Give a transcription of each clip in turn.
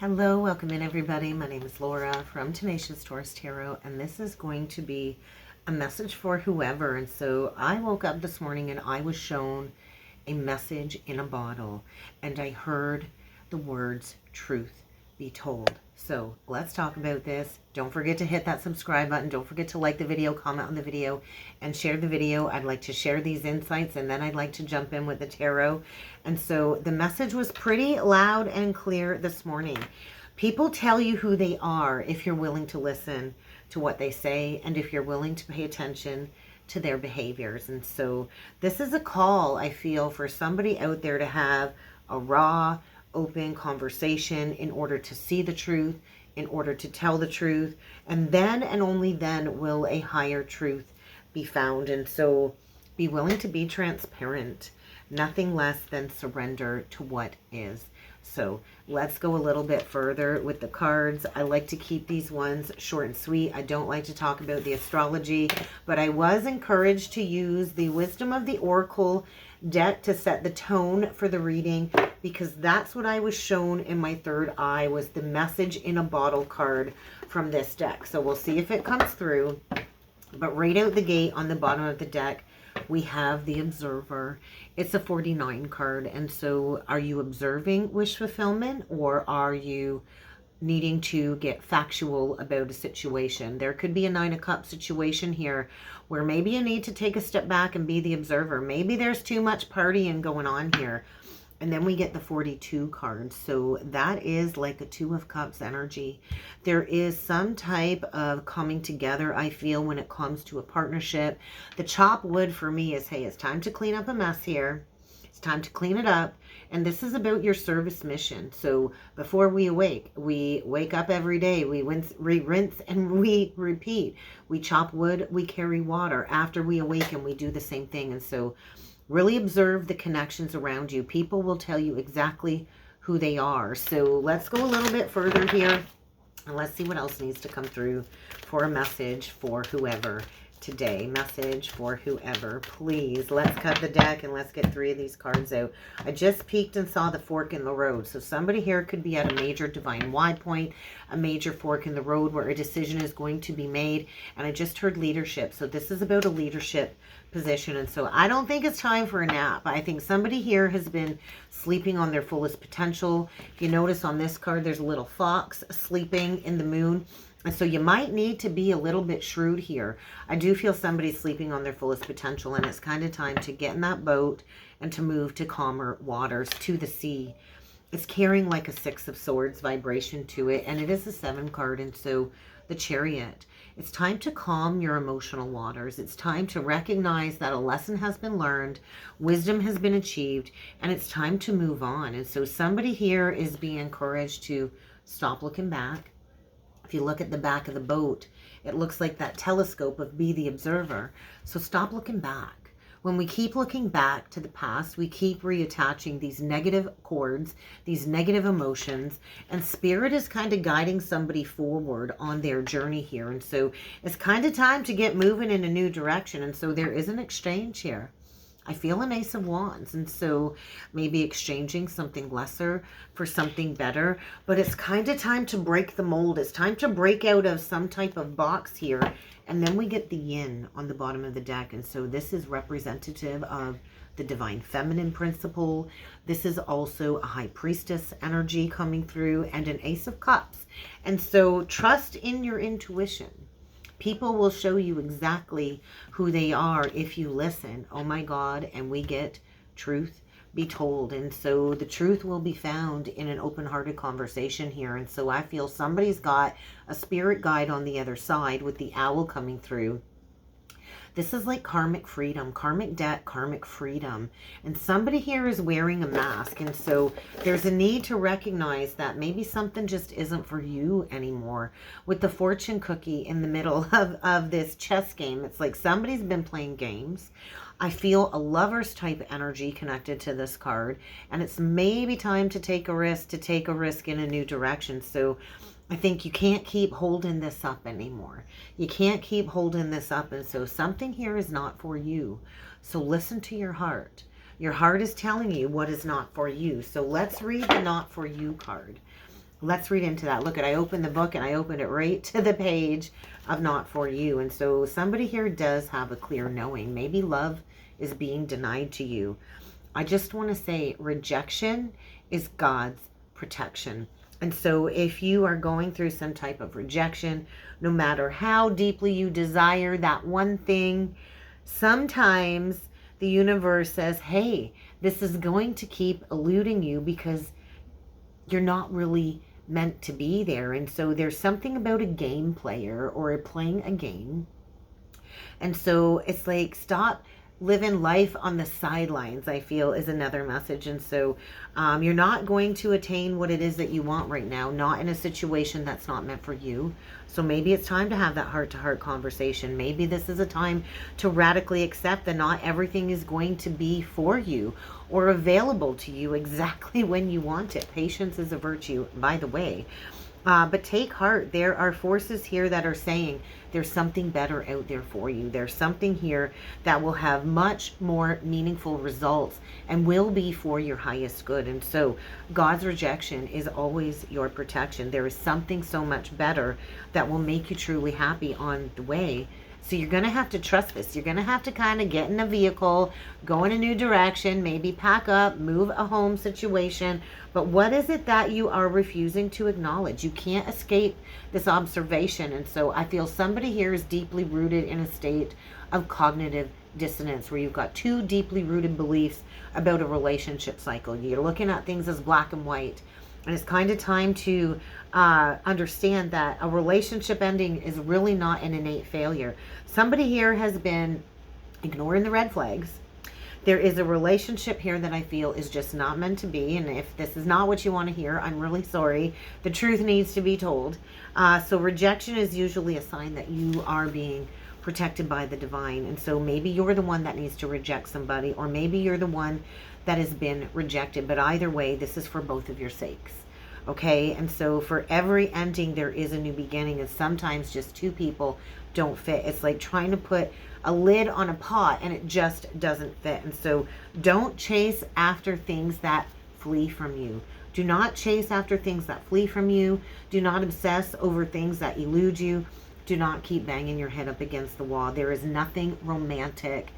Hello, welcome in everybody. My name is Laura from Tenacious Taurus Tarot, and this is going to be a message for whoever. And so I woke up this morning and I was shown a message in a bottle, and I heard the words truth be told. So let's talk about this. Don't forget to hit that subscribe button. Don't forget to like the video, comment on the video, and share the video. I'd like to share these insights, and then I'd like to jump in with the tarot. And so the message was pretty loud and clear this morning. People tell you who they are if you're willing to listen to what they say, and if you're willing to pay attention to their behaviors. And so this is a call, I feel, for somebody out there to have a raw, open conversation in order to see the truth, in order to tell the truth, and then and only then will a higher truth be found. And so be willing to be transparent, nothing less than surrender to what is. So let's go a little bit further with the cards. I like to keep these ones short and sweet. I don't like to talk about the astrology, but I was encouraged to use the Wisdom of the Oracle deck to set the tone for the reading, because that's what I was shown in my third eye, was the message in a bottle card from this deck. So we'll see if it comes through. But right out the gate on the bottom of the deck, we have the Observer. It's a 49 card. And so are you observing wish fulfillment, or are you needing to get factual about a situation? There could be a 9 of Cups situation here where maybe you need to take a step back and be the observer. Maybe there's too much partying going on here. And then we get the 42 card. So that is like a 2 of Cups energy. There is some type of coming together, I feel, when it comes to a partnership. The chop wood for me is, hey, it's time to clean up a mess here. It's time to clean it up. And this is about your service mission. So before we wake up every day. We rinse and we repeat. We chop wood, we carry water. After we awaken, we do the same thing. And so really observe the connections around you. People will tell you exactly who they are. So let's go a little bit further here, and let's see what else needs to come through for a message for whoever today. Message for whoever, please. Let's cut the deck and let's get 3 of these cards out. I just peeked and saw the fork in the road. So somebody here could be at a major divine wide point, a major fork in the road where a decision is going to be made. And I just heard leadership. So this is about a leadership position. And so I don't think it's time for a nap. I think somebody here has been sleeping on their fullest potential. If you notice on this card, there's a little fox sleeping in the moon. And so you might need to be a little bit shrewd here. I do feel somebody's sleeping on their fullest potential, and it's kind of time to get in that boat and to move to calmer waters, to the sea. It's carrying like a 6 of Swords vibration to it, and it is a 7 card, and so the Chariot. It's time to calm your emotional waters. It's time to recognize that a lesson has been learned, wisdom has been achieved, and it's time to move on. And so somebody here is being encouraged to stop looking back. If you look at the back of the boat, it looks like that telescope of be the observer. So stop looking back. When we keep looking back to the past, we keep reattaching these negative cords, these negative emotions, and Spirit is kind of guiding somebody forward on their journey here. And so it's kind of time to get moving in a new direction. And so there is an exchange here. I feel an Ace of Wands, and so maybe exchanging something lesser for something better. But it's kind of time to break the mold. It's time to break out of some type of box here. And then we get the Yin on the bottom of the deck. And so this is representative of the Divine Feminine principle. This is also a High Priestess energy coming through, and an Ace of Cups. And so trust in your intuition. People will show you exactly who they are if you listen. Oh my God, and we get truth be told. And so the truth will be found in an open-hearted conversation here. And so I feel somebody's got a spirit guide on the other side with the owl coming through. This is like karmic freedom, karmic debt, karmic freedom. And somebody here is wearing a mask. And so there's a need to recognize that maybe something just isn't for you anymore. With the fortune cookie in the middle of this chess game, it's like somebody's been playing games. I feel a lover's type energy connected to this card. And it's maybe time to take a risk in a new direction. So I think you can't keep holding this up anymore. You can't keep holding this up. And so something here is not for you. So listen to your heart. Your heart is telling you what is not for you. So let's read the not for you card. Let's read into that. Look, I opened the book and I opened it right to the page of not for you. And so somebody here does have a clear knowing. Maybe love is being denied to you. I just want to say rejection is God's protection. And so if you are going through some type of rejection, no matter how deeply you desire that one thing, sometimes the universe says, hey, this is going to keep eluding you because you're not really meant to be there. And so there's something about a game player or playing a game. And so it's like, stop living life on the sidelines, I feel, is another message. And so you're not going to attain what it is that you want right now, not in a situation that's not meant for you. So maybe it's time to have that heart-to-heart conversation. Maybe this is a time to radically accept that not everything is going to be for you or available to you exactly when you want it. Patience is a virtue, by the way. But take heart. There are forces here that are saying there's something better out there for you. There's something here that will have much more meaningful results and will be for your highest good. And so God's rejection is always your protection. There is something so much better that will make you truly happy on the way. So you're going to have to trust this. You're going to have to kind of get in a vehicle, go in a new direction, maybe pack up, move a home situation. But what is it that you are refusing to acknowledge? You can't escape this observation. And so I feel somebody here is deeply rooted in a state of cognitive dissonance where you've got two deeply rooted beliefs about a relationship cycle. You're looking at things as black and white. And it's kind of time to understand that a relationship ending is really not an innate failure. Somebody here has been ignoring the red flags. There is a relationship here that I feel is just not meant to be. And if this is not what you want to hear, I'm really sorry. The truth needs to be told. So rejection is usually a sign that you are being protected by the divine. And so maybe you're the one that needs to reject somebody, or maybe you're the one that has been rejected. But either way, this is for both of your sakes. Okay, and so for every ending, there is a new beginning, and sometimes just two people don't fit. It's like trying to put a lid on a pot and it just doesn't fit. And so don't chase after things that flee from you. Do not chase after things that flee from you. Do not obsess over things that elude you. Do not keep banging your head up against the wall. There is nothing romantic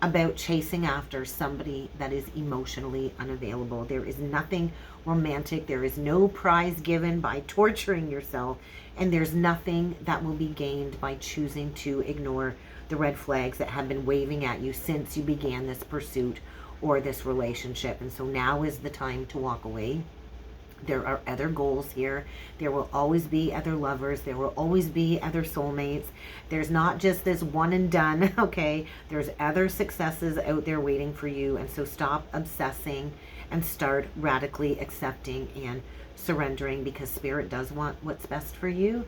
about chasing after somebody that is emotionally unavailable. There is nothing romantic. There is no prize given by torturing yourself, and there's nothing that will be gained by choosing to ignore the red flags that have been waving at you since you began this pursuit or this relationship. And so now is the time to walk away. There are other goals here. There will always be other lovers. There will always be other soulmates. There's not just this one and done, okay? There's other successes out there waiting for you. And so stop obsessing and start radically accepting and surrendering, because Spirit does want what's best for you.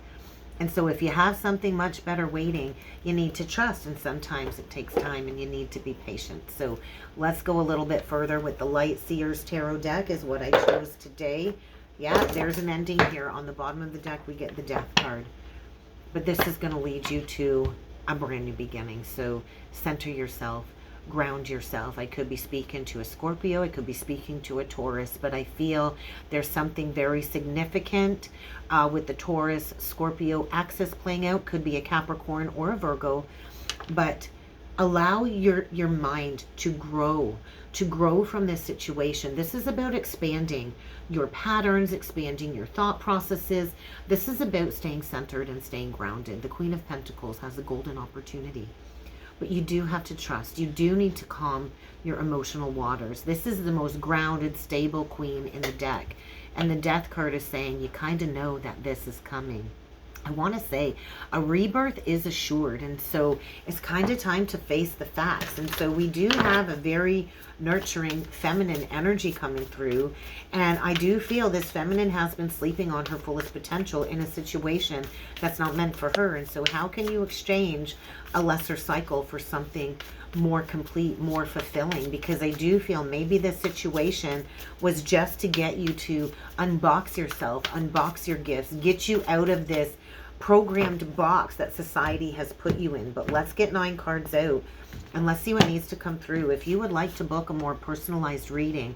And so if you have something much better waiting, you need to trust. And sometimes it takes time and you need to be patient. So let's go a little bit further with the Light Seers Tarot deck is what I chose today. Yeah, there's an ending here. On the bottom of the deck, we get the Death card. But this is going to lead you to a brand new beginning. So center yourself. Ground yourself. I could be speaking to a Scorpio, I could be speaking to a Taurus, but I feel there's something very significant with the Taurus Scorpio axis playing out. Could be a Capricorn or a Virgo, but allow your mind to grow from this situation. This is about expanding your patterns, expanding your thought processes. This is about staying centered and staying grounded. The Queen of Pentacles has a golden opportunity. But you do have to trust. You do need to calm your emotional waters. This is the most grounded, stable queen in the deck. And the Death card is saying you kind of know that this is coming. I want to say a rebirth is assured. And so it's kind of time to face the facts. And so we do have a very nurturing feminine energy coming through. And I do feel this feminine has been sleeping on her fullest potential in a situation that's not meant for her. And so how can you exchange a lesser cycle for something more complete, more fulfilling? Because I do feel maybe this situation was just to get you to unbox yourself, unbox your gifts, get you out of this programmed box that society has put you in. But let's get 9 cards out and let's see what needs to come through. If you would like to book a more personalized reading,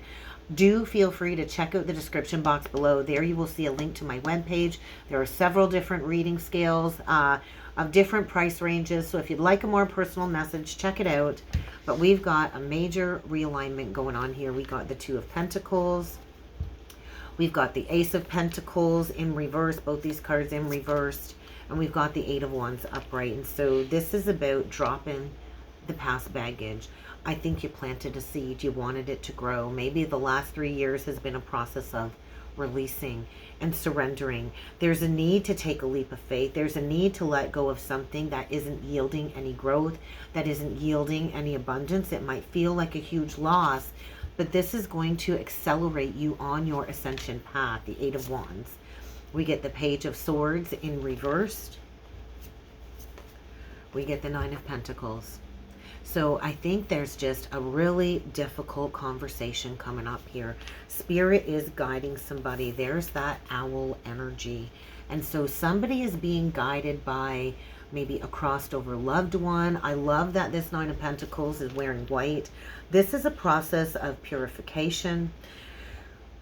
do feel free to check out the description box below. There you will see a link to my webpage. There are several different reading scales of different price ranges. So if you'd like a more personal message, check it out. But we've got a major realignment going on here. We got the Two of Pentacles. We've got the Ace of Pentacles in reverse, both these cards in reversed. And we've got the Eight of Wands upright. And so this is about dropping the past baggage. I think you planted a seed. You wanted it to grow. Maybe the last 3 years has been a process of releasing and surrendering. There's a need to take a leap of faith. There's a need to let go of something that isn't yielding any growth, that isn't yielding any abundance. It might feel like a huge loss, but this is going to accelerate you on your ascension path, the Eight of Wands. We get the Page of Swords in reversed. We get the Nine of Pentacles. So I think there's just a really difficult conversation coming up here. Spirit is guiding somebody. There's that owl energy. And so somebody is being guided by maybe a crossed over loved one. I love that this Nine of Pentacles is wearing white. This is a process of purification.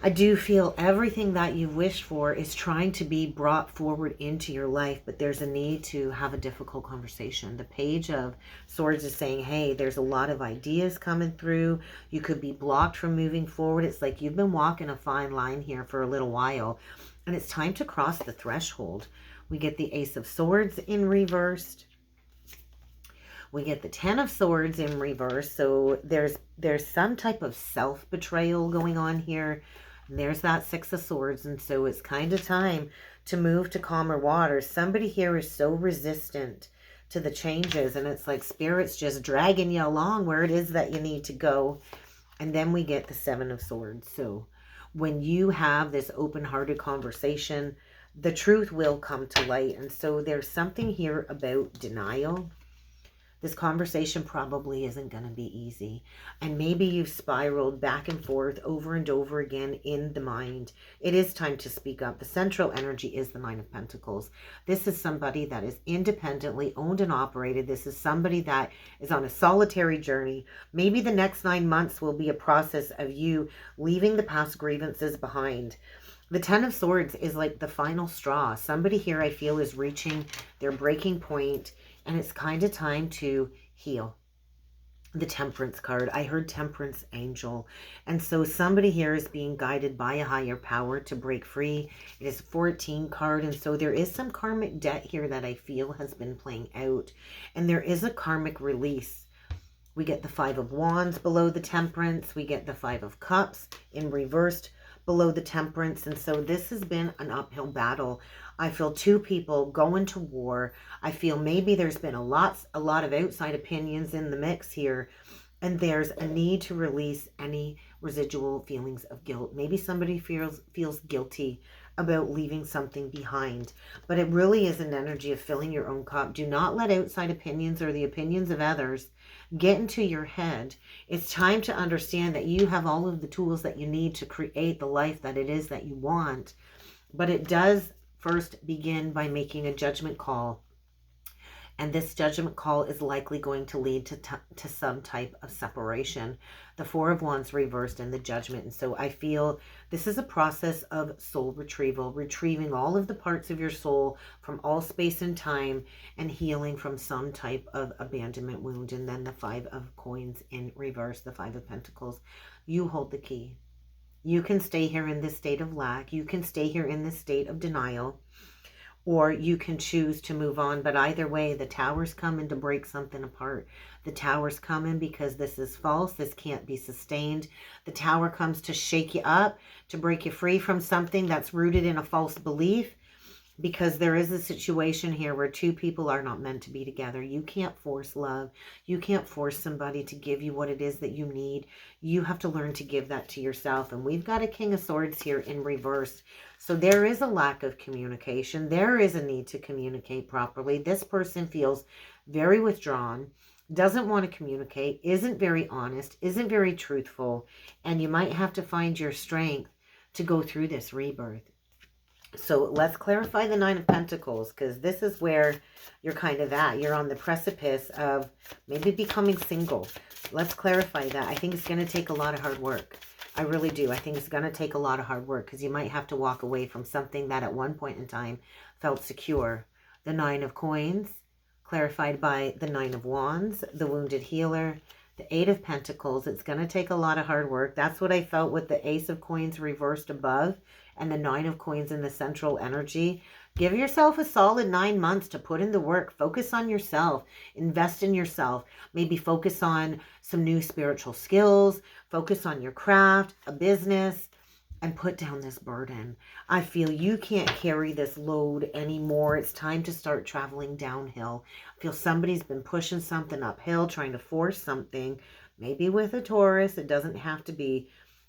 I do feel everything that you wish for is trying to be brought forward into your life, but there's a need to have a difficult conversation. The Page of Swords is saying, hey, there's a lot of ideas coming through. You could be blocked from moving forward. It's like you've been walking a fine line here for a little while, and it's time to cross the threshold. We get the Ace of Swords in reversed. We get the Ten of Swords in reverse. So there's some type of self-betrayal going on here. And there's that Six of Swords. And so it's kind of time to move to calmer waters. Somebody here is so resistant to the changes. And it's like Spirit's just dragging you along where it is that you need to go. And then we get the Seven of Swords. So when you have this open-hearted conversation, the truth will come to light. And so there's something here about denial. This conversation probably isn't going to be easy. And maybe you've spiraled back and forth over and over again in the mind. It is time to speak up. The central energy is the Nine of Pentacles. This is somebody that is independently owned and operated. This is somebody that is on a solitary journey. Maybe the next 9 months will be a process of you leaving the past grievances behind. The Ten of Swords is like the final straw. Somebody here I feel is reaching their breaking point. And it's kind of time to heal. The Temperance card. I heard Temperance Angel. And so somebody here is being guided by a higher power to break free. It is a 14 card. And so there is some karmic debt here that I feel has been playing out. And there is a karmic release. We get the Five of Wands below the Temperance. We get the Five of Cups in reversed below the Temperance. And so this has been an uphill battle. I feel two people going to war. I feel maybe there's been a lot of outside opinions in the mix here. And there's a need to release any residual feelings of guilt. Maybe somebody feels guilty about leaving something behind. But it really is an energy of filling your own cup. Do not let outside opinions or the opinions of others get into your head. It's time to understand that you have all of the tools that you need to create the life that it is that you want. But it does first begin by making a judgment call. And this judgment call is likely going to lead to some type of separation. The Four of Wands reversed in the Judgment. And so I feel this is a process of soul retrieval, retrieving all of the parts of your soul from all space and time and healing from some type of abandonment wound. And then the Five of Coins in reverse, the Five of Pentacles. You hold the key. You can stay here in this state of lack. You can stay here in this state of denial. Or you can choose to move on. But either way, the Tower's coming to break something apart. The Tower's coming because this is false. This can't be sustained. The Tower comes to shake you up, to break you free from something that's rooted in a false belief. Because there is a situation here where two people are not meant to be together. You can't force love. You can't force somebody to give you what it is that you need. You have to learn to give that to yourself. And we've got a King of Swords here in reverse. So there is a lack of communication. There is a need to communicate properly. This person feels very withdrawn, doesn't want to communicate, isn't very honest, isn't very truthful. And you might have to find your strength to go through this rebirth. So let's clarify the Nine of Pentacles, because this is where you're kind of at. You're on the precipice of maybe becoming single. Let's clarify that. I think it's going to take a lot of hard work. I really do. I think it's going to take a lot of hard work because you might have to walk away from something that at one point in time felt secure. The Nine of Coins, clarified by the Nine of Wands, the Wounded Healer, the Eight of Pentacles. It's going to take a lot of hard work. That's what I felt with the Ace of Coins reversed above and the Nine of Coins in the central energy. Give yourself a solid 9 months to put in the work. Focus on yourself. Invest in yourself. Maybe focus on some new spiritual skills. Focus on your craft, a business, and put down this burden. I feel you can't carry this load anymore. It's time to start traveling downhill. I feel somebody's been pushing something uphill, trying to force something, maybe with a Taurus. It doesn't have to be,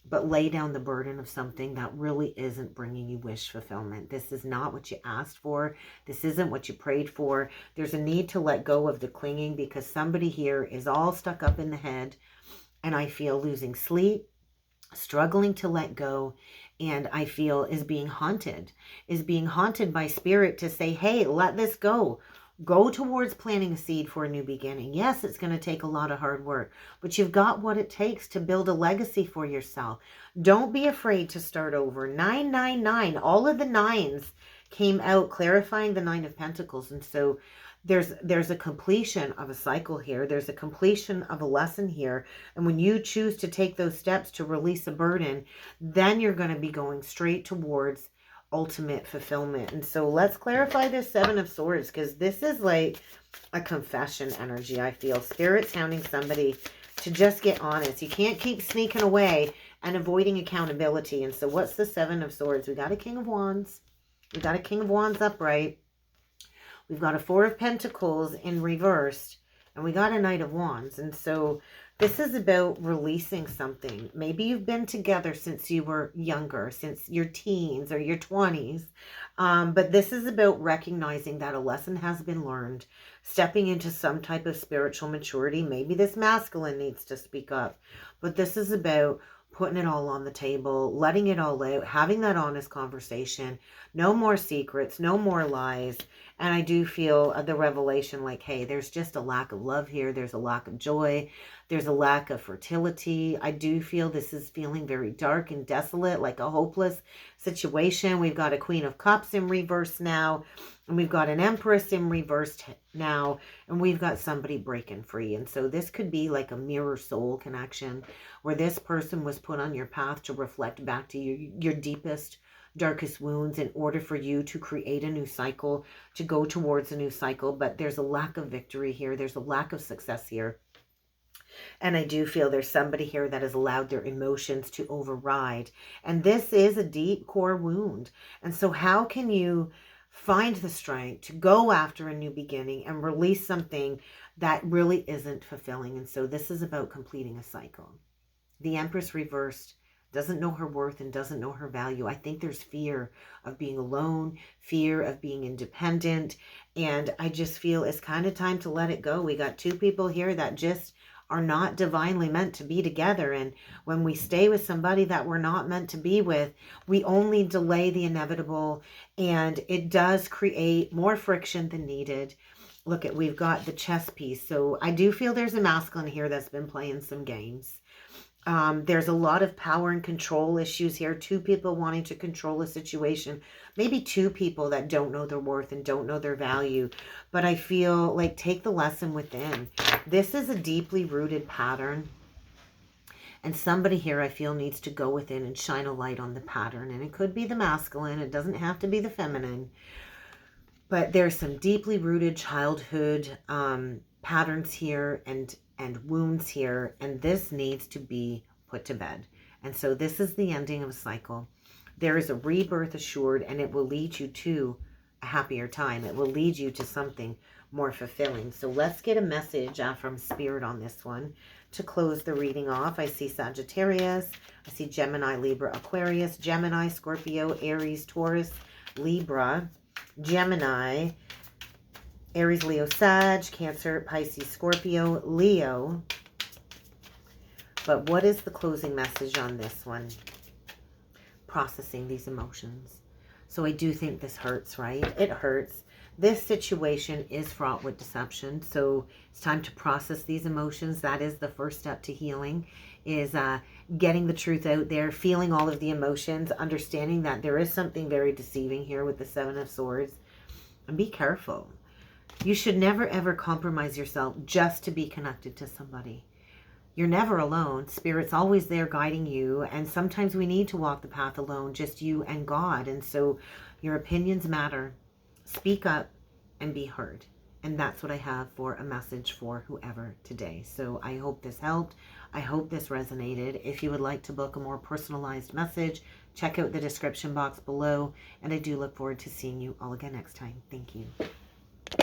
but lay down the burden of something that really isn't bringing you wish fulfillment. This is not what you asked for. This isn't what you prayed for. There's a need to let go of the clinging because somebody here is all stuck up in the head, and I feel losing sleep, struggling to let go, and I feel is being haunted by spirit to say, hey, let this go. Go towards planting a seed for a new beginning. Yes, it's going to take a lot of hard work, but you've got what it takes to build a legacy for yourself. Don't be afraid to start over. 999, all of the nines came out clarifying the Nine of Pentacles. And so there's a completion of a cycle here. There's a completion of a lesson here. And when you choose to take those steps to release a burden, then you're going to be going straight towards ultimate fulfillment. And so let's clarify this Seven of Swords, because this is like a confession energy. I feel Spirit's hounding somebody to just get honest. You can't keep sneaking away and avoiding accountability. And so what's the Seven of Swords? We got a King of Wands. We got a King of Wands upright. We've got a Four of Pentacles in reversed, and we got a Knight of Wands. And so this is about releasing something. Maybe you've been together since you were younger, since your teens or your 20s. But this is about recognizing that a lesson has been learned, stepping into some type of spiritual maturity. Maybe this masculine needs to speak up. But this is about putting it all on the table, letting it all out, having that honest conversation. No more secrets, no more lies. And I do feel the revelation like, hey, there's just a lack of love here. There's a lack of joy. There's a lack of fertility. I do feel this is feeling very dark and desolate, like a hopeless situation. We've got a Queen of Cups in reverse now. And we've got an Empress in reverse now. And we've got somebody breaking free. And so this could be like a mirror soul connection where this person was put on your path to reflect back to your deepest, darkest wounds in order for you to create a new cycle, to go towards a new cycle. But there's a lack of victory here. There's a lack of success here. And I do feel there's somebody here that has allowed their emotions to override. And this is a deep core wound. And so how can you find the strength to go after a new beginning and release something that really isn't fulfilling? And so this is about completing a cycle. The Empress reversed doesn't know her worth and doesn't know her value. I think there's fear of being alone, fear of being independent. And I just feel it's kind of time to let it go. We got two people here that just are not divinely meant to be together. And when we stay with somebody that we're not meant to be with, we only delay the inevitable. And it does create more friction than needed. Look at, we've got the chess piece. So I do feel there's a masculine here that's been playing some games. There's a lot of power and control issues here. Two people wanting to control a situation. Maybe two people that don't know their worth and don't know their value. But I feel like take the lesson within. This is a deeply rooted pattern. And somebody here I feel needs to go within and shine a light on the pattern. And it could be the masculine. It doesn't have to be the feminine. But there's some deeply rooted childhood patterns here and wounds here, and this needs to be put to bed. And so this is the ending of a cycle. There is a rebirth assured, and it will lead you to a happier time. It will lead you to something more fulfilling. So let's get a message from Spirit on this one to close the reading off. I see Sagittarius, I see Gemini, Libra, Aquarius, Gemini, Scorpio, Aries, Taurus, Libra, Gemini, Aries, Leo, Sag, Cancer, Pisces, Scorpio, Leo. But what is the closing message on this one? Processing these emotions. So I do think this hurts, right? It hurts. This situation is fraught with deception. So it's time to process these emotions. That is the first step to healing, is getting the truth out there, feeling all of the emotions, understanding that there is something very deceiving here with the Seven of Swords. And be careful. You should never ever compromise yourself just to be connected to somebody. You're never alone. Spirit's always there guiding you. And sometimes we need to walk the path alone, just you and God. And so your opinions matter. Speak up and be heard. And that's what I have for a message for whoever today. So I hope this helped. I hope this resonated. If you would like to book a more personalized message, check out the description box below. And I do look forward to seeing you all again next time. Thank you.